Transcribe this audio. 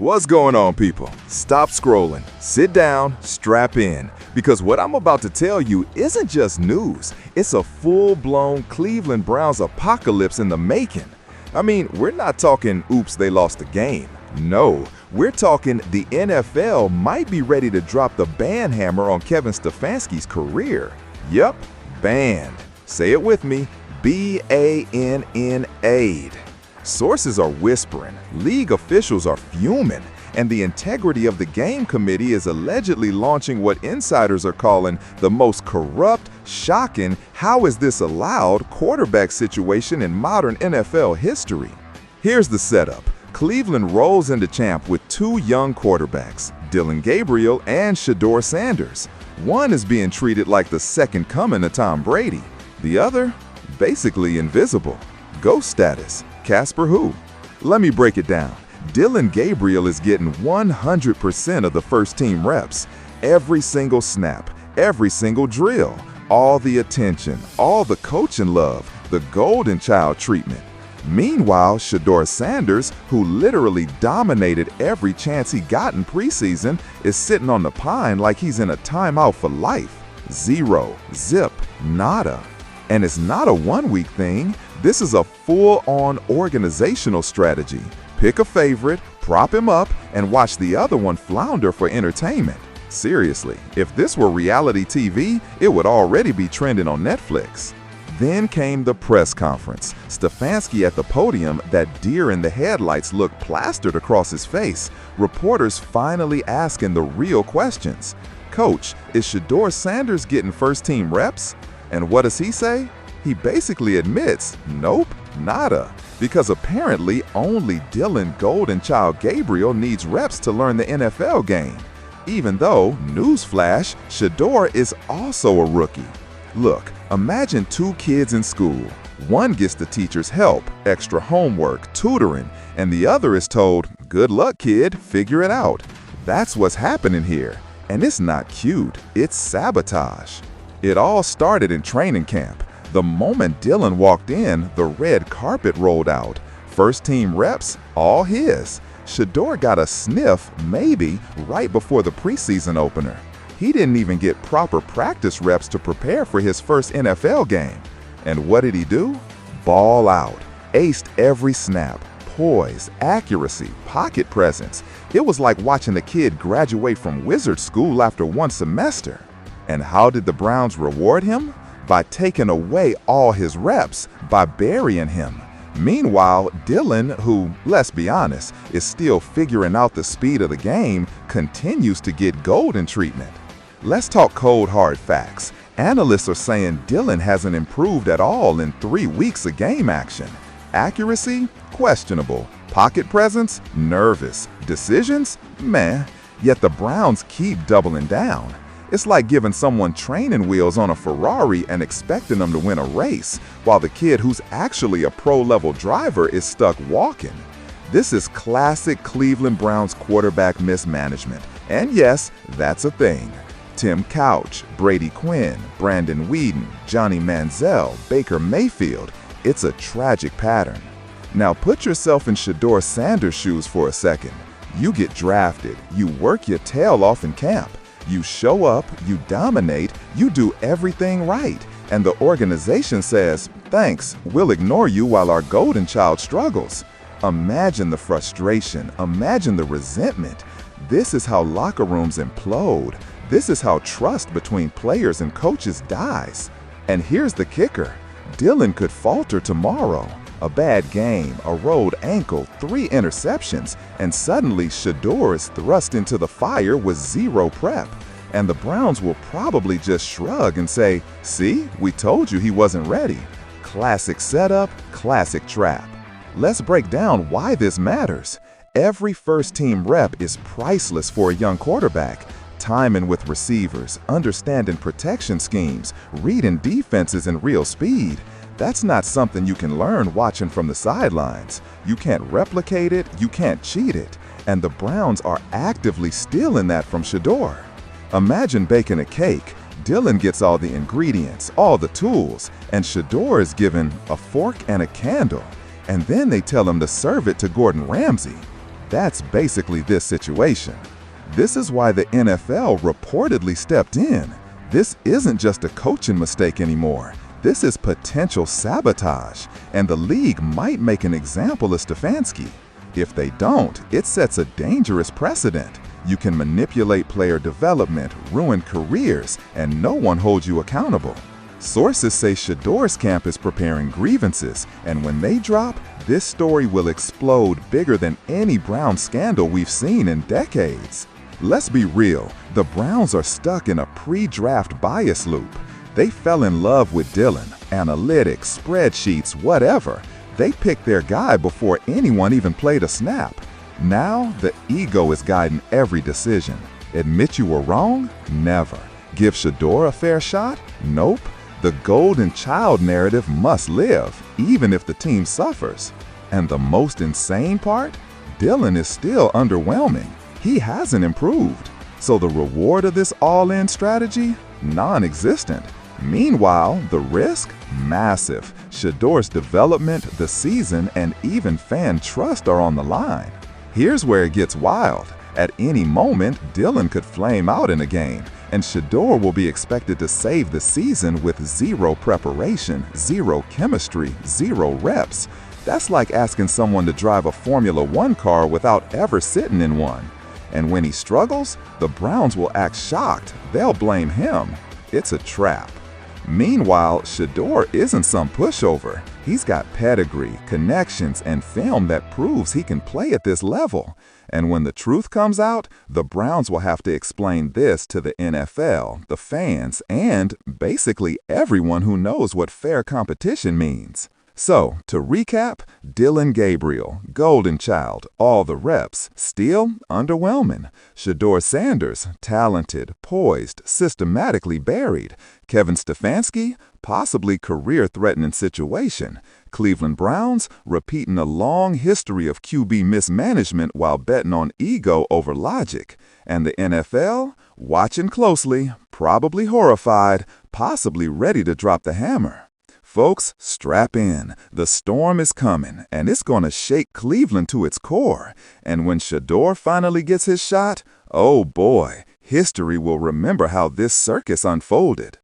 What's going on, people? Stop scrolling, sit down, strap in, because what I'm about to tell you isn't just news. It's a full-blown Cleveland Browns apocalypse in the making. I mean, we're not talking oops, they lost the game. No, we're talking the NFL might be ready to drop the ban hammer on Kevin Stefanski's career. Yup, banned. Say it with me, B-A-N-N-A'd. Sources are whispering, league officials are fuming, and the Integrity of the Game Committee is allegedly launching what insiders are calling the most corrupt, shocking, how is this allowed quarterback situation in modern NFL history. Here's the setup. Cleveland rolls into camp with two young quarterbacks, Dillon Gabriel and Shadur Sanders. One is being treated like the second coming of Tom Brady. The other, basically invisible. Ghost status. Casper who? Let me break it down. Dillon Gabriel is getting 100% of the first team reps. Every single snap, every single drill, all the attention, all the coaching love, the golden child treatment. Meanwhile, Shadur Sanders, who literally dominated every chance he got in preseason, is sitting on the pine like he's in a timeout for life. Zero, zip, nada. And it's not a one-week thing. This is a full-on organizational strategy. Pick a favorite, prop him up, and watch the other one flounder for entertainment. Seriously, if this were reality TV, it would already be trending on Netflix. Then came the press conference. Stefanski at the podium, that deer in the headlights looked plastered across his face. Reporters finally asking the real questions. Coach, is Shadur Sanders getting first-team reps? And what does he say? He basically admits, nope, nada, because apparently only Dillon Golden Child Gabriel needs reps to learn the NFL game. Even though, newsflash, Shedeur is also a rookie. Look, imagine two kids in school. One gets the teacher's help, extra homework, tutoring, and the other is told, good luck, kid, figure it out. That's what's happening here. And it's not cute, it's sabotage. It all started in training camp. The moment Dillon walked in, the red carpet rolled out. First team reps, all his. Shedeur got a sniff, maybe, right before the preseason opener. He didn't even get proper practice reps to prepare for his first NFL game. And what did he do? Ball out. Aced every snap. Poise, accuracy, pocket presence. It was like watching a kid graduate from wizard school after one semester. And how did the Browns reward him? By taking away all his reps, by burying him. Meanwhile, Dillon, who, let's be honest, is still figuring out the speed of the game, continues to get golden treatment. Let's talk cold hard facts. Analysts are saying Dillon hasn't improved at all in 3 weeks of game action. Accuracy? Questionable. Pocket presence? Nervous. Decisions? Meh. Yet the Browns keep doubling down. It's like giving someone training wheels on a Ferrari and expecting them to win a race, while the kid who's actually a pro-level driver is stuck walking. This is classic Cleveland Browns quarterback mismanagement. And yes, that's a thing. Tim Couch, Brady Quinn, Brandon Weeden, Johnny Manziel, Baker Mayfield. It's a tragic pattern. Now put yourself in Shadur Sanders' shoes for a second. You get drafted, you work your tail off in camp. You show up, you dominate, you do everything right, and the organization says, thanks, we'll ignore you while our golden child struggles. Imagine the frustration, imagine the resentment. This is how locker rooms implode. This is how trust between players and coaches dies. And here's the kicker. Dillon could falter tomorrow. A bad game, a rolled ankle, 3 interceptions, and suddenly Shadur is thrust into the fire with 0 prep. And the Browns will probably just shrug and say, see, we told you he wasn't ready. Classic setup, classic trap. Let's break down why this matters. Every first-team rep is priceless for a young quarterback. Timing with receivers, understanding protection schemes, reading defenses in real speed. That's not something you can learn watching from the sidelines. You can't replicate it, you can't cheat it. And the Browns are actively stealing that from Shedeur. Imagine baking a cake. Dillon gets all the ingredients, all the tools, and Shedeur is given a fork and a candle. And then they tell him to serve it to Gordon Ramsay. That's basically this situation. This is why the NFL reportedly stepped in. This isn't just a coaching mistake anymore. This is potential sabotage, and the league might make an example of Stefanski. If they don't, it sets a dangerous precedent. You can manipulate player development, ruin careers, and no one holds you accountable. Sources say Shedur's camp is preparing grievances, and when they drop, this story will explode bigger than any Brown scandal we've seen in decades. Let's be real, the Browns are stuck in a pre-draft bias loop. They fell in love with Dillon, analytics, spreadsheets, whatever. They picked their guy before anyone even played a snap. Now, the ego is guiding every decision. Admit you were wrong? Never. Give Shadur a fair shot? Nope. The golden child narrative must live, even if the team suffers. And the most insane part? Dillon is still underwhelming. He hasn't improved. So the reward of this all-in strategy? Non-existent. Meanwhile, the risk? Massive. Shedur's development, the season, and even fan trust are on the line. Here's where it gets wild. At any moment, Dillon could flame out in a game, and Shadur will be expected to save the season with zero preparation, zero chemistry, zero reps. That's like asking someone to drive a Formula One car without ever sitting in one. And when he struggles, the Browns will act shocked. They'll blame him. It's a trap. Meanwhile, Shadur isn't some pushover. He's got pedigree, connections, and film that proves he can play at this level. And when the truth comes out, the Browns will have to explain this to the NFL, the fans, and basically everyone who knows what fair competition means. So, to recap, Dillon Gabriel, golden child, all the reps, still underwhelming. Shadur Sanders, talented, poised, systematically buried. Kevin Stefanski, possibly career-threatening situation. Cleveland Browns, repeating a long history of QB mismanagement while betting on ego over logic. And the NFL, watching closely, probably horrified, possibly ready to drop the hammer. Folks, strap in. The storm is coming, and it's going to shake Cleveland to its core. And when Shadur finally gets his shot, oh boy, history will remember how this circus unfolded.